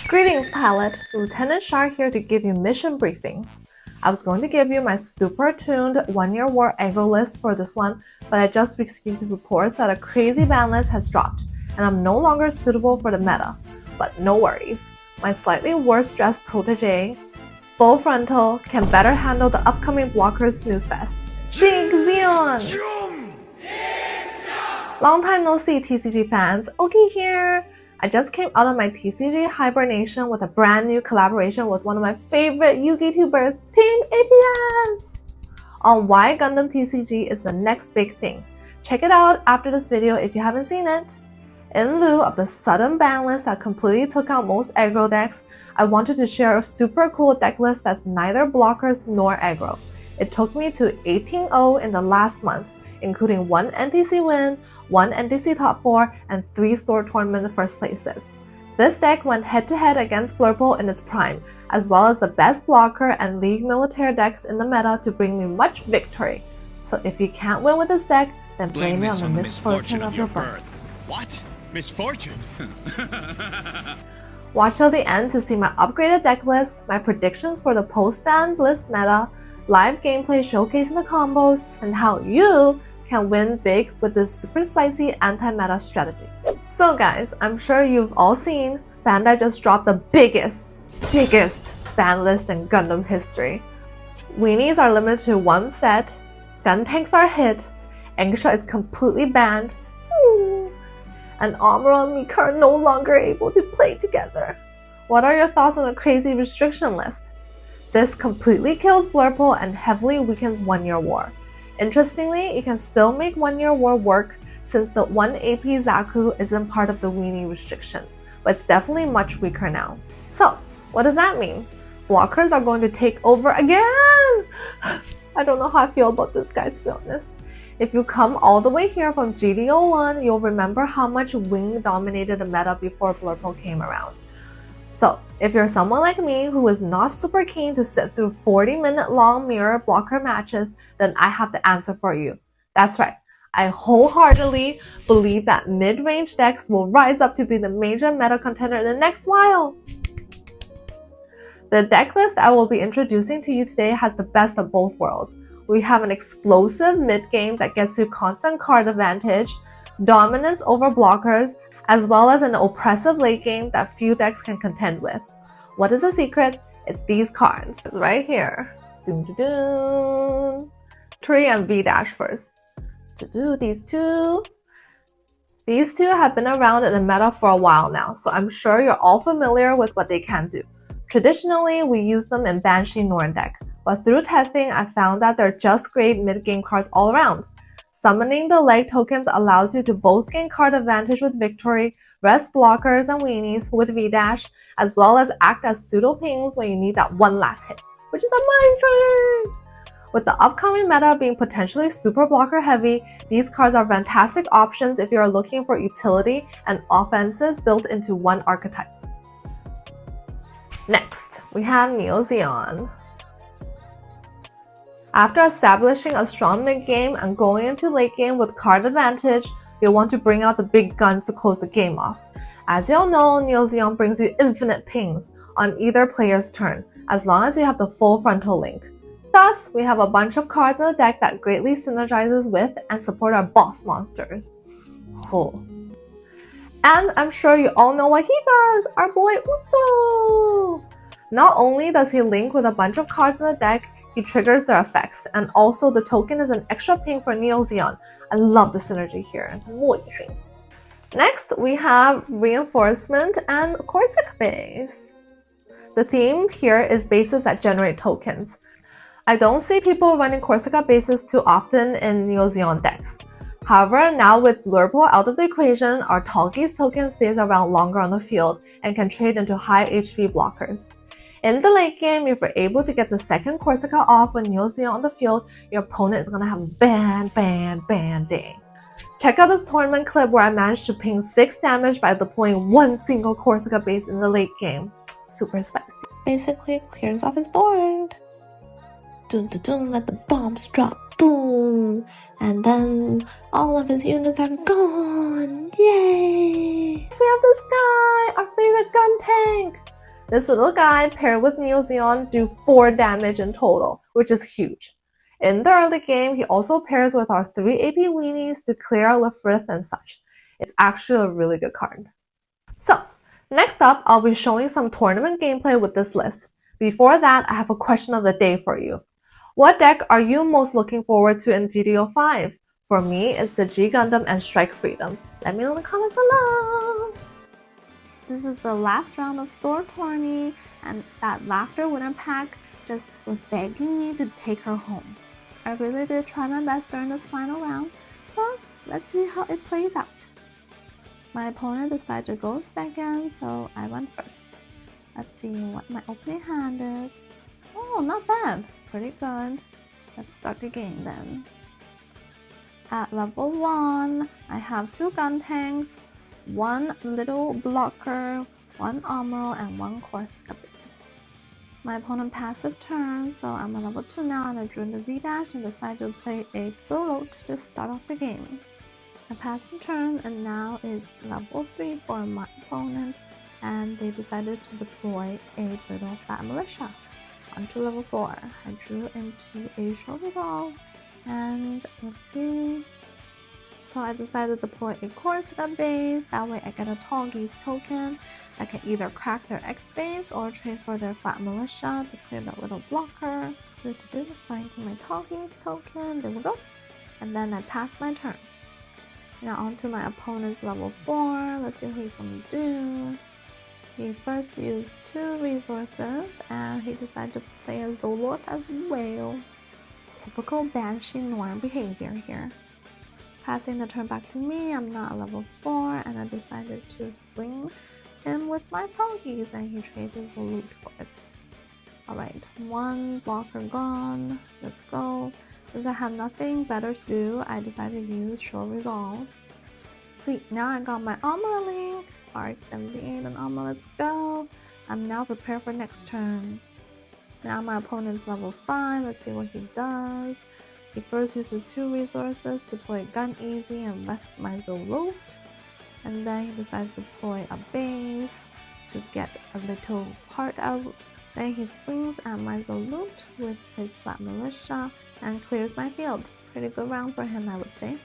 Greetings, Pilot! Lieutenant Shar here to give you mission briefings. I was going to give you my super tuned 1-year war aggro list for this one, but I just received reports that a crazy ban list has dropped, and I'm no longer suitable for the meta. But no worries, my slightly worse dressed protege, Full Frontal, can better handle the upcoming blockers snooze fest. Big Zeong! Long time no see, TCG fans. Okay here! I just came out of my TCG hibernation with a brand new collaboration with one of my favorite Yu-Gi tubers, Team APS! On why Gundam TCG is the next big thing. Check it out after this video if you haven't seen it. In lieu of the sudden ban list that completely took out most aggro decks, I wanted to share a super cool deck list that's neither blockers nor aggro. It took me to 18-0 in the last month, including 1 NTC win, 1 NTC top 4, and 3 store tournament first places. This deck went head-to-head against Blurple in its prime, as well as the best blocker and League Militaire decks in the meta to bring me much victory. So if you can't win with this deck, then blame it on the misfortune of your birth. What? Misfortune? Watch till the end to see my upgraded deck list, my predictions for the post-banlist meta, live gameplay showcasing the combos, and how you can win big with this super spicy anti-meta strategy. So guys, I'm sure you've all seen Bandai just dropped the biggest ban list in Gundam history. Weenies are limited to 1 set, gun tanks are hit, Engsha is completely banned, and Armor and Mika are no longer able to play together. What are your thoughts on the crazy restriction list? This completely kills Blurple and heavily weakens 1-year war. Interestingly, you can still make 1-year war work since the 1 AP Zaku isn't part of the weenie restriction, but it's definitely much weaker now. So, what does that mean? Blockers are going to take over again! I don't know how I feel about this, guys, to be honest. If you come all the way here from GD01, you'll remember how much wing dominated the meta before Blurple came around. So, if you're someone like me who is not super keen to sit through 40-minute long mirror blocker matches, then I have the answer for you. That's right, I wholeheartedly believe that mid-range decks will rise up to be the major meta contender in the next while. The deck list I will be introducing to you today has the best of both worlds. We have an explosive mid-game that gets you constant card advantage, dominance over blockers, as well as an oppressive late game that few decks can contend with. What is the secret? It's these cards. It's right here. Doom -doo -doom. Tree and V-Dash first. These two. These two have been around in the meta for a while now, so I'm sure you're all familiar with what they can do. Traditionally, we use them in Banshee Norn deck, but through testing, I found that they're just great mid-game cards all around. Summoning the leg tokens allows you to both gain card advantage with victory, rest blockers and weenies with V-Dash, as well as act as pseudo-pings when you need that one last hit, which is a mind trick! With the upcoming meta being potentially super blocker heavy, these cards are fantastic options if you are looking for utility and offenses built into one archetype. Next, we have Zeong. After establishing a strong mid-game and going into late game with card advantage, you'll want to bring out the big guns to close the game off. As you all know, Zeong brings you infinite pings on either player's turn, as long as you have the full frontal link. Thus, we have a bunch of cards in the deck that greatly synergizes with and support our boss monsters. Cool. And I'm sure you all know what he does, our boy Uso! Not only does he link with a bunch of cards in the deck, he triggers their effects, and also the token is an extra ping for Zeong. I love the synergy here. It's amazing. Next, we have Reinforcement and Corsica base. The theme here is bases that generate tokens. I don't see people running Corsica bases too often in Zeong decks. However, now with Blurple out of the equation, our Tallgeese token stays around longer on the field and can trade into high HP blockers. In the late game, if you're able to get the second Corsica off with Zeong on the field, your opponent is gonna have a ban day. Check out this tournament clip where I managed to ping 6 damage by deploying one single Corsica base in the late game. Super spicy. Basically, it clears off his board. Dun dun dun, let the bombs drop, boom! And then all of his units are gone! Yay! So we have this guy, our favorite gun tank! This little guy paired with Neo Zeong do 4 damage in total, which is huge. In the early game, he also pairs with our 3 AP weenies to clear our Lefrith and such. It's actually a really good card. So, next up, I'll be showing some tournament gameplay with this list. Before that, I have a question of the day for you. What deck are you most looking forward to in GTO 5? For me, it's the G Gundam and Strike Freedom. Let me know in the comments below! This is the last round of Store Tourney, and that Laughter winner pack just was begging me to take her home. I really did try my best during this final round, so let's see how it plays out. My opponent decided to go second, so I went first. Let's see what my opening hand is. Oh, not bad. Pretty good. Let's start the game then. At level 1, I have 2 gun tanks, 1 little blocker, 1 armor, and 1 Corsica base. My opponent passed a turn, so I'm on level 2 now, and I drew in the V-dash and decided to play a solo to start off the game. I passed the turn, and now it's level 3 for my opponent, and they decided to deploy a little fat militia. Onto level 4, I drew into a short resolve, and let's see. So I decided to deploy a Corsica base, that way I get a Tall Geese token. I can either crack their X base or trade for their fat militia to clear that little blocker. Finding my Tall Geese token, there we go. And then I pass my turn. Now onto my opponent's level 4, let's see what he's gonna do. He first used 2 resources and he decided to play a Zolord as well. Typical Banshee Norm behavior here. Passing the turn back to me, I'm now at level 4 and I decided to swing him with my Tall Geese and he trades his Zolord for it. Alright, 1 blocker gone, let's go. Since I had nothing better to do, I decided to use Short Resolve. Sweet, now I got my armor link, RX-78 and armor, let's go. I'm now prepared for next turn. Now my opponent's level 5, let's see what he does. He first uses 2 resources to deploy Gun Easy and rest my Zolot. And then he decides to deploy a base to get a little part out. Then he swings at my Zolot with his flat militia and clears my field. Pretty good round for him, I would say.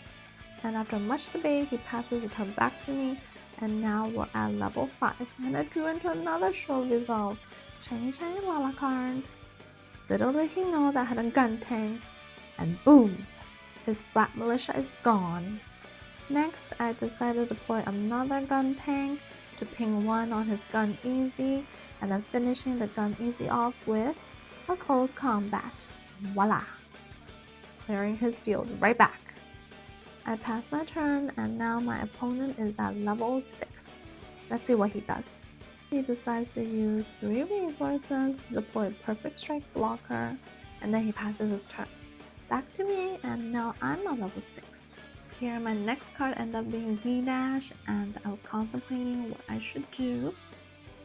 And after much debate, he passes the turn back to me, and now we're at level 5. And I drew into another short resolve. Shiny Lala card. Little did he know that I had a gun tank, and boom! His flat militia is gone. Next, I decided to deploy another gun tank to ping 1 on his Gun Easy, and then finishing the Gun Easy off with a close combat. Voila! Clearing his field right back. I pass my turn and now my opponent is at level 6. Let's see what he does. He decides to use 3 resources to deploy Perfect Strike blocker and then he passes his turn. Back to me and now I'm at level 6. Here my next card ended up being V-dash and I was contemplating what I should do.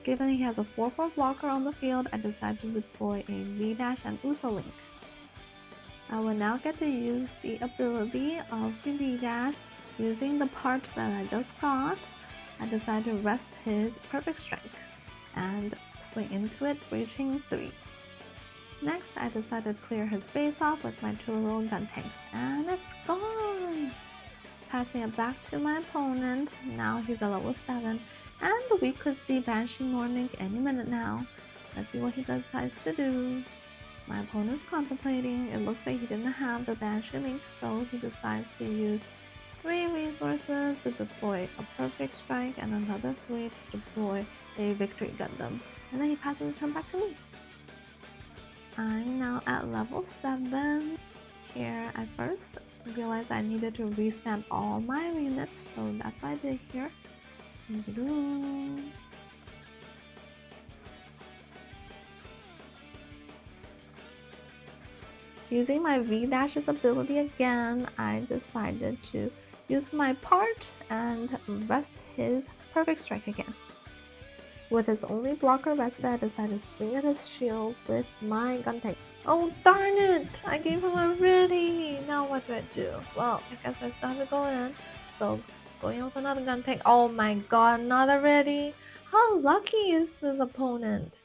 Given he has a 4/4 blocker on the field, I decided to deploy a V-dash and Uso Link. I will now get to use the ability of the V-dash. Using the parts that I just got, I decided to rest his Perfect Strike and swing into it, reaching 3. Next, I decided to clear his base off with my 2 little gun tanks, and it's gone! Passing it back to my opponent, now he's at level 7, and we could see Banshee Nornic any minute now. Let's see what he decides to do. My opponent's contemplating. It looks like he didn't have the Banshee link, so he decides to use 3 resources to deploy a Perfect Strike and another 3 to deploy a Victory Gundam. And then he passes the turn back to me. I'm now at level 7. Here, I first realized I needed to restamp all my units, so that's what I did here. Using my V-dash's ability again, I decided to use my part and rest his Perfect Strike again. With his only blocker rested, I decided to swing at his shields with my gun tank. Oh darn it! I gave him a ready! Now what do I do? Well, I guess I still have to go in. So going with another gun tank. Oh my god, another ready! How lucky is this opponent?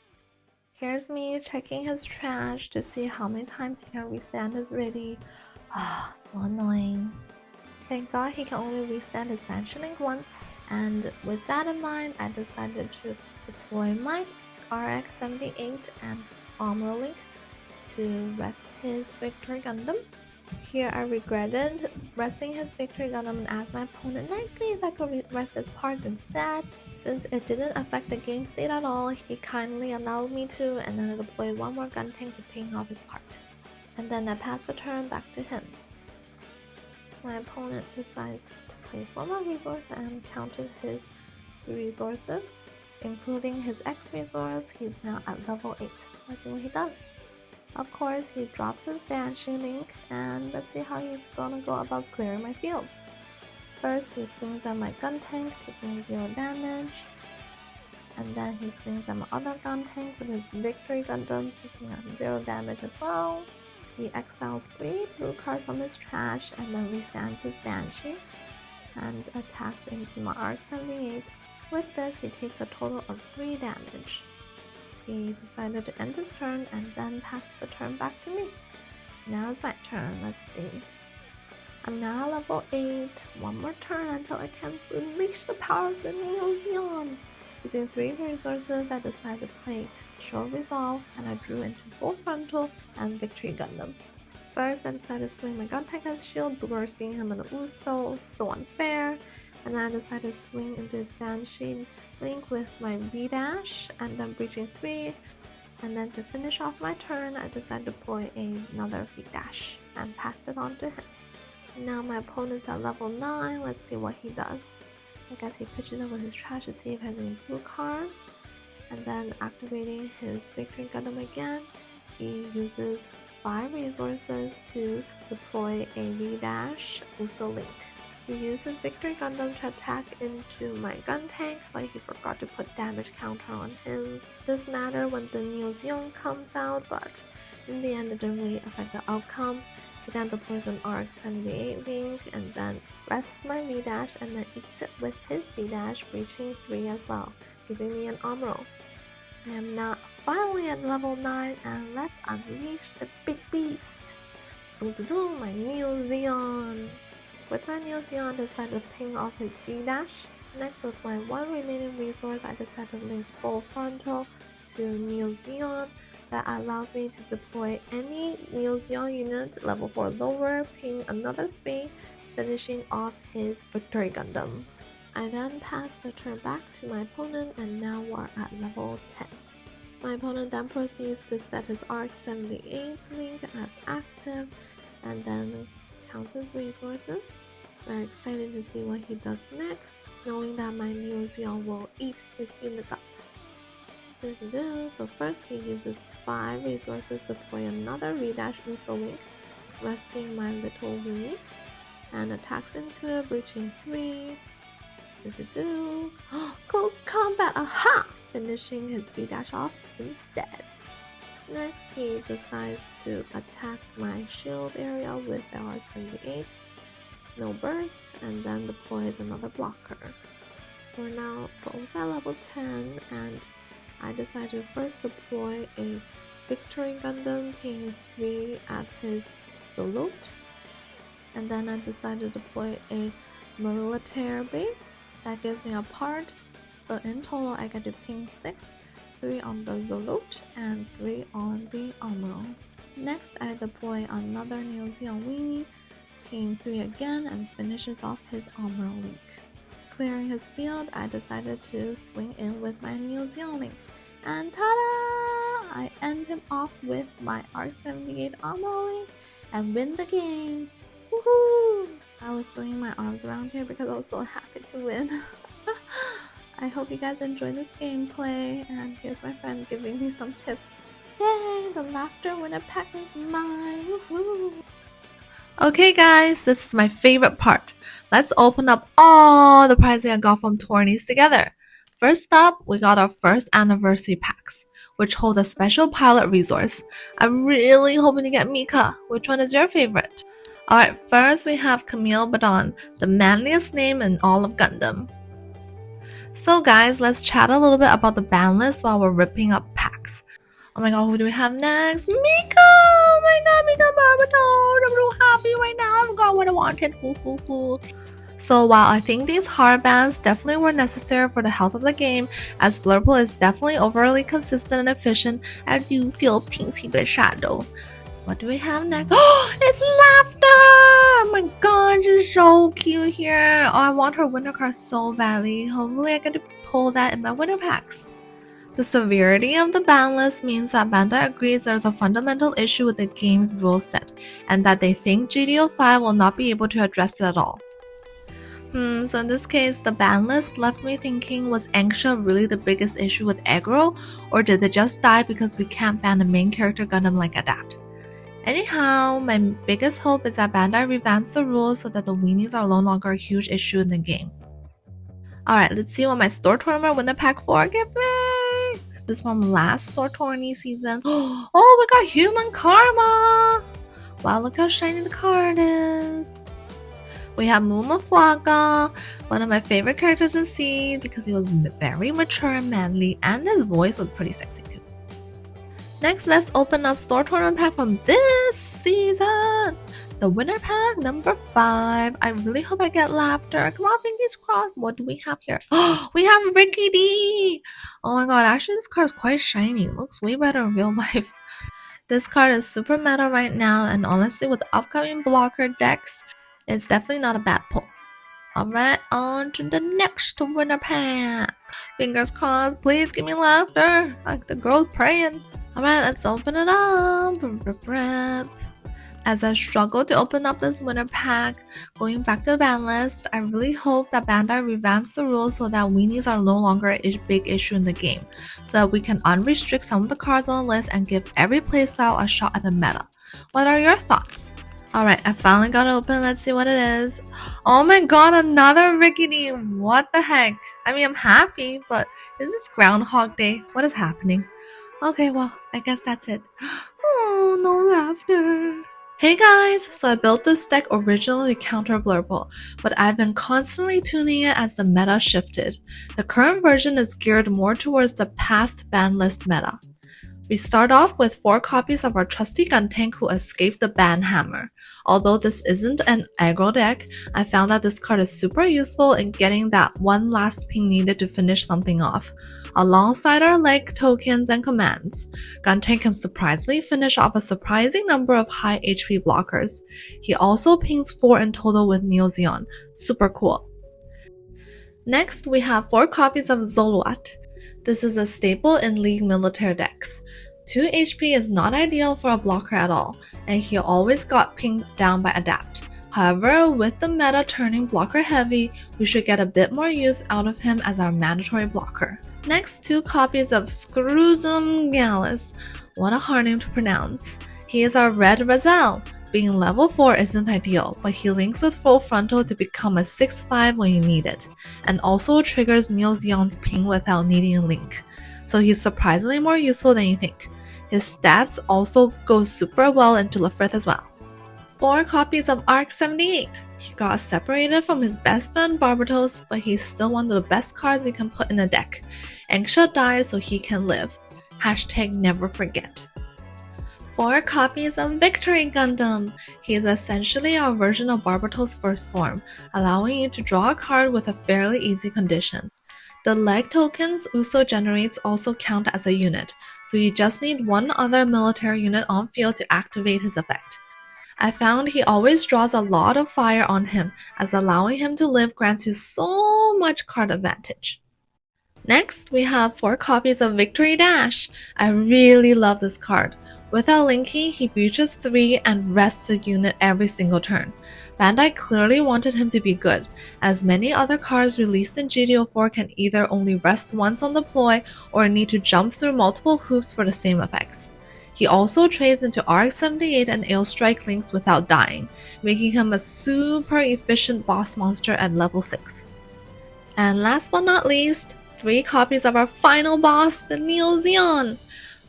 Here's me checking his trash to see how many times he can restand his ready. Ah, so annoying. Thank God he can only restand his Banshee Link once. And with that in mind, I decided to deploy my RX-78 and Armor Link to rest his Victory Gundam. Here I regretted resting his Victory Gundam and asked my opponent nicely if I could rest its parts instead. Since it didn't affect the game state at all, he kindly allowed me to, and then I deployed one more gun tank to ping off his part. And then I passed the turn back to him. My opponent decides to place one more resource and counted his resources, including his X resource. He's now at level 8. Let's see what he does. Of course, he drops his Banshee Link, and let's see how he's gonna go about clearing my field. First, he swings at my gun tank, taking 0 damage. And then he swings at my other gun tank with his Victory Gundam, taking 0 damage as well. He exiles 3 blue cards from his trash and then restands his Banshee and attacks into my RX-78. With this, he takes a total of 3 damage. He decided to end his turn and then pass the turn back to me. Now it's my turn, let's see. I'm now level 8, one more turn until I can unleash the power of the Neo Zeong. Using 3 resources, I decided to play Short Resolve and I drew into Full Frontal and Victory Gundam. First, I decided to swing my gun tank as shield, bursting him in the Uso, so unfair. And then I decided to swing into his Banshee Link with my V-Dash and then breaching 3. And then to finish off my turn, I decided to deploy another V-Dash and pass it on to him. Now my opponent's at level 9, let's see what he does. I guess he pitches it with his trash to see if he has any blue cards. And then activating his Victory Gundam again, he uses 5 resources to deploy a V-Dash Uso Link. He uses Victory Gundam to attack into my gun tank, but he forgot to put damage counter on him. This mattered when the Neo Zeong comes out, but in the end it didn't really affect the outcome. He then deploys an RX-78 Link and then rests my V-Dash and then eats it with his V-Dash, breaching 3 as well, giving me an armor. I am now finally at level 9 and let's unleash the big beast. My Neo Zeong. With my Neo Zeong, I decided to ping off his V-Dash. Next, with my 1 remaining resource, I decided to link Full Frontal to Neo Zeong. That allows me to deploy any Neo Zeong unit level 4 lower, ping another 3, finishing off his Victory Gundam. I then pass the turn back to my opponent and now we're at level 10. My opponent then proceeds to set his RX-78 Link as active and then counts his resources. Very excited to see what he does next, knowing that my Neo Zeong will eat his units up. So first he uses 5 resources to deploy another V-Dash Uso Link, resting my little Winnie, and attacks into it, breaching 3. Close combat, aha! Finishing his V-Dash off instead. Next, he decides to attack my shield area with the RX-78, no burst, and then deploys another blocker. We're now both at level 10, and I decided to first deploy a Victory Gundam ping 3 at his Zeong, and then I decided to deploy a Militaire base that gives me a part, so in total I get to ping 6, 3 on the Zeong and 3 on the Armor. Next I deploy another Neo Zeong Weenie, ping 3 again and finishes off his Armor Link. Clearing his field, I decided to swing in with my Neo Zeong Link, and ta-da! I end him off with my RX-78 Armor Link and win the game! Woohoo! I was swinging my arms around here because I was so happy to win. I hope you guys enjoyed this gameplay, and here's my friend giving me some tips. Yay! The laughter winner pack is mine! Woohoo! Okay guys, this is my favorite part. Let's open up all the prizes I got from tourneys together. First up, we got our first anniversary packs, which hold a special pilot resource. I'm really hoping to get Mika. Which one is your favorite? Alright, first we have Camille Badon, the manliest name in all of Gundam. So guys, let's chat a little bit about the ban list while we're ripping up packs. Oh my god, who do we have next? Mika! Oh my god, Mika Barbatos! I'm so happy right now. I got what I wanted. So while I think these hard bans definitely were necessary for the health of the game, as Blurple is definitely overly consistent and efficient, I do feel 挺喜被杀的. What do we have next? Oh, it's Laughter! Oh my god, she's so cute here. Oh, I want her winter card so badly. Hopefully I get to pull that in my winter packs. The severity of the ban list means that Bandai agrees there's a fundamental issue with the game's rule set, and that they think GDO 5 will not be able to address it at all. So in this case, the ban list left me thinking, was Anxia really the biggest issue with aggro, or did they just die because we can't ban a main character Gundam like Adapt? Anyhow, my biggest hope is that Bandai revamps the rules so that the weenies are no longer a huge issue in the game. Alright, let's see what my store tournament winner pack 4 gives me! This is from last store tourney season. Oh, we got Human Karma! Wow, look how shiny the card is! We have Mumaflaga, one of my favorite characters in Seed because he was very mature and manly, and his voice was pretty sexy too. Next, let's open up store tournament pack from this season. The winner pack number 5. I really hope I get Laughter. Come on, fingers crossed. What do we have here? Oh, we have Ricky D. Oh my god, actually this card is quite shiny. It looks way better in real life. This card is super meta right now, and honestly with the upcoming blocker decks, it's definitely not a bad pull. Alright, on to the next winner pack. Fingers crossed, please give me Laughter. Like the girl's praying. Alright, let's open it up. As I struggle to open up this winner pack, going back to the ban list, I really hope that Bandai revamps the rules so that weenies are no longer a big issue in the game, so that we can unrestrict some of the cards on the list and give every playstyle a shot at the meta. What are your thoughts? Alright, I finally got it open. Let's see what it is. Oh my god, another Rickety! What the heck? I mean, I'm happy, but is this Groundhog Day? What is happening? Okay, well, I guess that's it. Oh, no Laughter. Hey guys, so I built this deck originally to counter Blurple, but I've been constantly tuning it as the meta shifted. The current version is geared more towards the past ban list meta. We start off with 4 copies of our trusty Guntank who escaped the ban hammer. Although this isn't an aggro deck, I found that this card is super useful in getting that one last ping needed to finish something off. Alongside our leg tokens and commands, Guntank can surprisingly finish off a surprising number of high HP blockers. He also pings 4 in total with Zeong. Super cool. Next, we have 4 copies of Zoluat. This is a staple in League Militaire decks. 2 HP is not ideal for a blocker at all, and he always got pinged down by Adapt. However, with the meta turning blocker heavy, we should get a bit more use out of him as our mandatory blocker. Next, 2 copies of Screwsum Gallus. What a hard name to pronounce. He is our red Razel. Being level 4 isn't ideal, but he links with full frontal to become a 6-5 when you need it, and also triggers Zeong's ping without needing a link. So he's surprisingly more useful than you think. His stats also go super well into Lefrith as well. 4 copies of Arc 78. He got separated from his best friend Barbatos, but he's still one of the best cards you can put in a deck. Anxia dies so he can live. Hashtag never forget. 4 copies of Victory Gundam. He is essentially our version of Barbatos' first form, allowing you to draw a card with a fairly easy condition. The leg tokens Uso generates also count as a unit, so you just need one other military unit on field to activate his effect. I found he always draws a lot of fire on him, as allowing him to live grants you so much card advantage. Next, we have 4 copies of Victory Dash. I really love this card. Without linking, he breaches 3 and rests a unit every single turn. Bandai clearly wanted him to be good, as many other cards released in GDO 4 can either only rest once on deploy or need to jump through multiple hoops for the same effects. He also trades into RX-78 and Aeostrike links without dying, making him a super efficient boss monster at level 6. And last but not least, 3 copies of our final boss, the Zeong.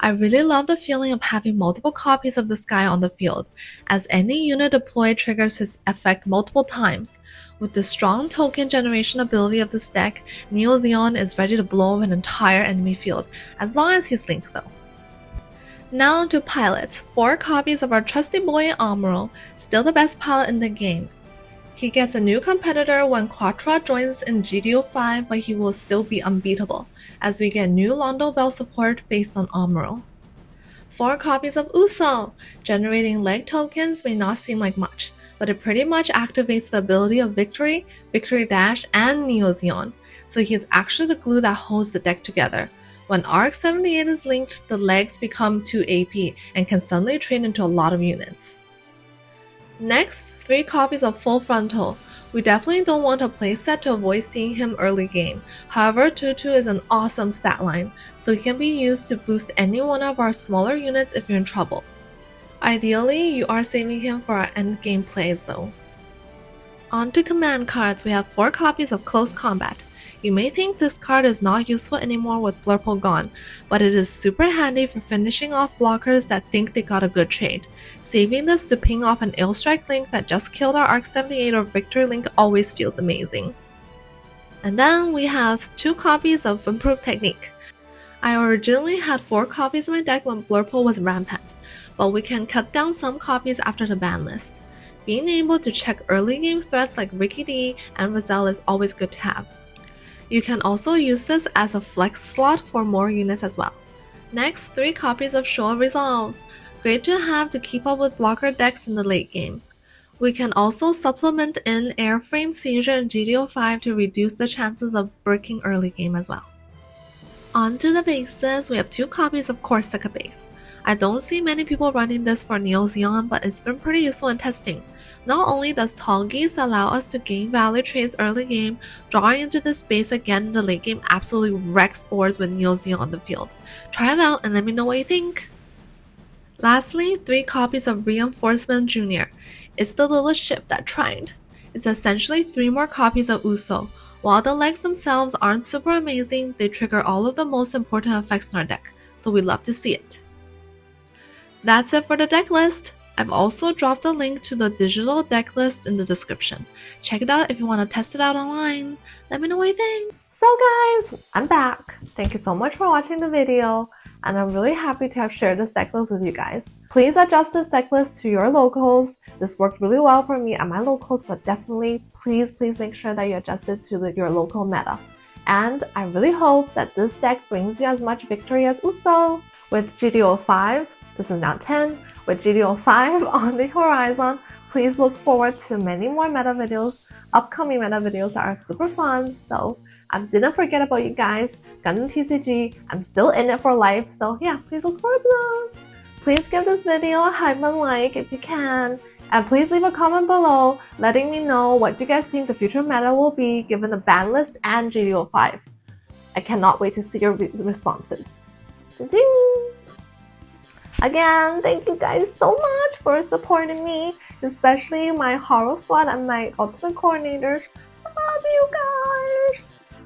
I really love the feeling of having multiple copies of this guy on the field, as any unit deployed triggers his effect multiple times. With the strong token generation ability of this deck, Zeong is ready to blow up an entire enemy field, as long as he's linked though. Now on to pilots, 4 copies of our trusty boy Amuro, still the best pilot in the game. He gets a new competitor when Quattro joins in GDO 5, but he will still be unbeatable, as we get new Londo Bell support based on Amuro. 4 copies of Uso! Generating leg tokens may not seem like much, but it pretty much activates the ability of Victory, Victory Dash, and Zeong, so he is actually the glue that holds the deck together. When RX-78 is linked, the legs become 2 AP and can suddenly train into a lot of units. Next, 3 copies of Full Frontal. We definitely don't want a playset to avoid seeing him early game. However, 2-2 is an awesome stat line, so he can be used to boost any one of our smaller units if you're in trouble. Ideally, you are saving him for our endgame plays though. On to command cards, we have 4 copies of Close Combat. You may think this card is not useful anymore with Blurple gone, but it is super handy for finishing off blockers that think they got a good trade. Saving this to ping off an ill strike link that just killed our RX-78 or Victory link always feels amazing. And then we have 2 copies of Improved Technique. I originally had 4 copies in my deck when Blurple was rampant, but we can cut down some copies after the ban list. Being able to check early game threats like Ricky D and Roselle is always good to have. You can also use this as a flex slot for more units as well. Next, 3 copies of Show Resolve. Great to have to keep up with blocker decks in the late game. We can also supplement in Airframe Seizure and GDO 5 to reduce the chances of breaking early game as well. On to the bases, we have 2 copies of Corsica base. I don't see many people running this for Zeong, but it's been pretty useful in testing. Not only does Tall Geese allow us to gain value trades early game, drawing into this base again in the late game absolutely wrecks boards with Zeong on the field. Try it out and let me know what you think. Lastly, 3 copies of Reinforcement Jr. It's the little ship that tried. It's essentially 3 more copies of Uso. While the legs themselves aren't super amazing, they trigger all of the most important effects in our deck, so we love to see it. That's it for the deck list. I've also dropped a link to the digital deck list in the description. Check it out if you want to test it out online. Let me know what you think. So guys, I'm back. Thank you so much for watching the video, and I'm really happy to have shared this deck list with you guys. Please adjust this deck list to your locals. This worked really well for me at my locals, but definitely please make sure that you adjust it to your local meta. And I really hope that this deck brings you as much victory as Uso. With GDO 5, this is now 10. With GDO 5 on the horizon, please look forward to many more meta videos, upcoming meta videos that are super fun. So I didn't forget about you guys. Gundam TCG, I'm still in it for life. So yeah, please look forward to those. Please give this video a hype and like if you can. And please leave a comment below letting me know what you guys think the future meta will be given the ban list and GDO 5. I cannot wait to see your responses. Ding! Again, thank you guys so much for supporting me, especially my Haro Squad and my Ultimate Coordinators. I love you guys!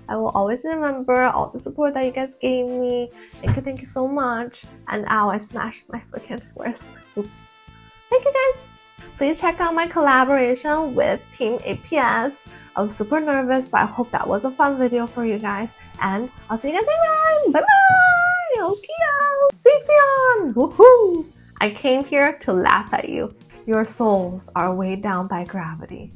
I will always remember all the support that you guys gave me. Thank you so much. And ow, I smashed my freaking wrist. Oops. Thank you guys! Please check out my collaboration with Team APS. I was super nervous, but I hope that was a fun video for you guys. And I'll see you guys next time! Bye-bye! Okio! Zeong! Woohoo! I came here to laugh at you. Your souls are weighed down by gravity.